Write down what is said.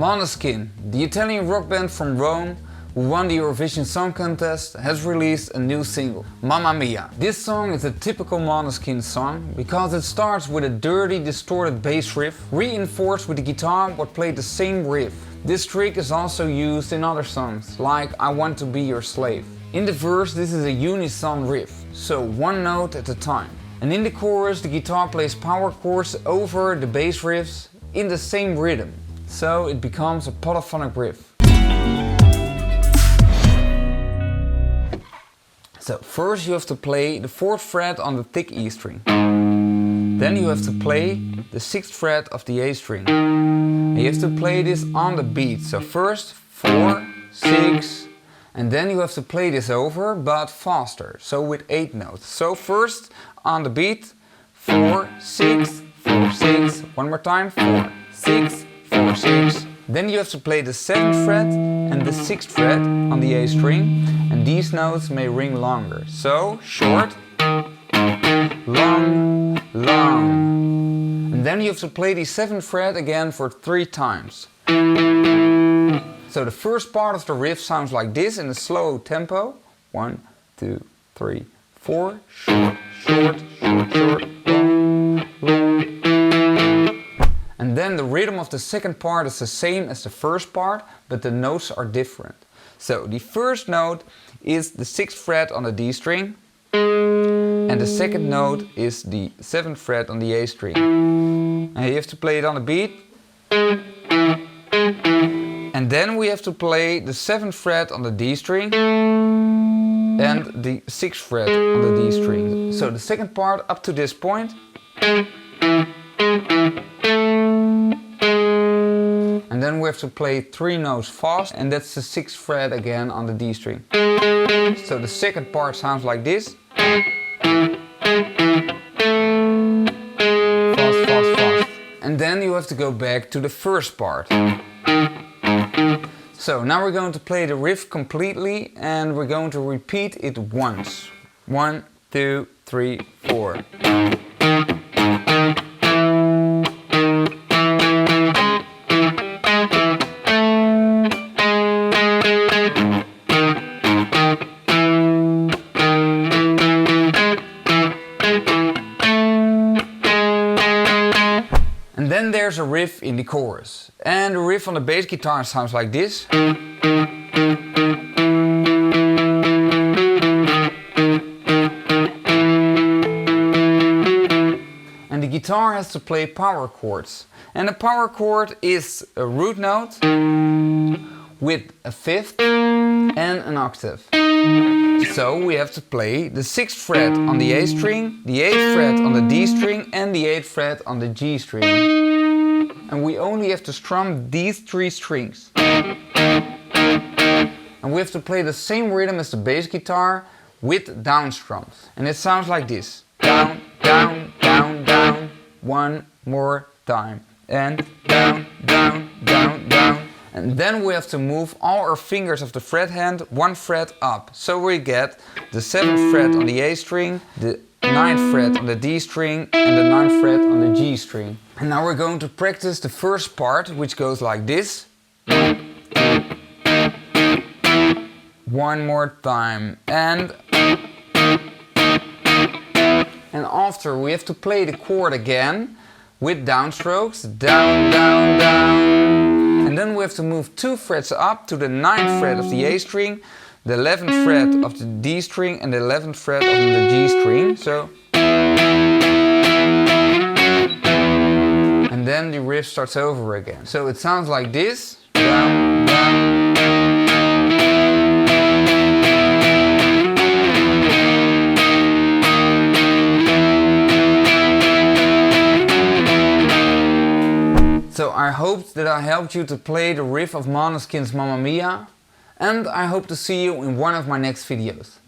Måneskin, the Italian rock band from Rome who won the Eurovision Song Contest, has released a new single, Mammamia. This song is a typical Måneskin song because it starts with a dirty, distorted bass riff, reinforced with the guitar but played the same riff. This trick is also used in other songs, like I Want to Be Your Slave. In the verse this is a unison riff, so one note at a time. And in the chorus the guitar plays power chords over the bass riffs in the same rhythm, so it becomes a polyphonic riff. So first you have to play the 4th fret on the thick E string. Then you have to play the 6th fret of the A string. And you have to play this on the beat. So first 4, 6, and then you have to play this over but faster, so with 8 notes. So first on the beat 4, 6, 4, 6, one more time 4, 6, 4, 6. Then you have to play the 7th fret and the 6th fret on the A string, and these notes may ring longer. So short, long, long. And then you have to play the 7th fret again for 3 times. So the first part of the riff sounds like this in a slow tempo. 1, 2, 3, 4. Short, short, short, short, long, long. And then the rhythm of the second part is the same as the first part, but the notes are different. So the first note is the 6th fret on the D string, and the second note is the 7th fret on the A string. And you have to play it on the beat. And then we have to play the 7th fret on the D string and the 6th fret on the D string. So the second part up to this point. And then we have to play 3 notes fast, and that's the 6th fret again on the D string. So the second part sounds like this. Fast, fast, fast. And then you have to go back to the first part. So now we're going to play the riff completely and we're going to repeat it once. 1, 2, 3, 4. And then there's a riff in the chorus. And the riff on the bass guitar sounds like this. And the guitar has to play power chords. And a power chord is a root note with a 5th and an octave. So we have to play the 6th fret on the A string, the 8th fret on the D string and the 8th fret on the G string. And we only have to strum these 3 strings. And we have to play the same rhythm as the bass guitar with down strums. And it sounds like this. Down, down, down, down. One more time. And down, down, down, down. And then we have to move all our fingers of the fret hand 1 fret up. So we get the 7th fret on the A string, the 9th fret on the D string and the 9th fret on the G string. And now we're going to practice the first part, which goes like this. One more time. And after we have to play the chord again with downstrokes. Down, down, down. And then we have to move 2 frets up to the 9th fret of the A string, the 11th fret of the D string and the 11th fret of the G string. So, and then the riff starts over again. So it sounds like this. Down, down. So I hope that I helped you to play the riff of Måneskin's Mammamia, and I hope to see you in one of my next videos.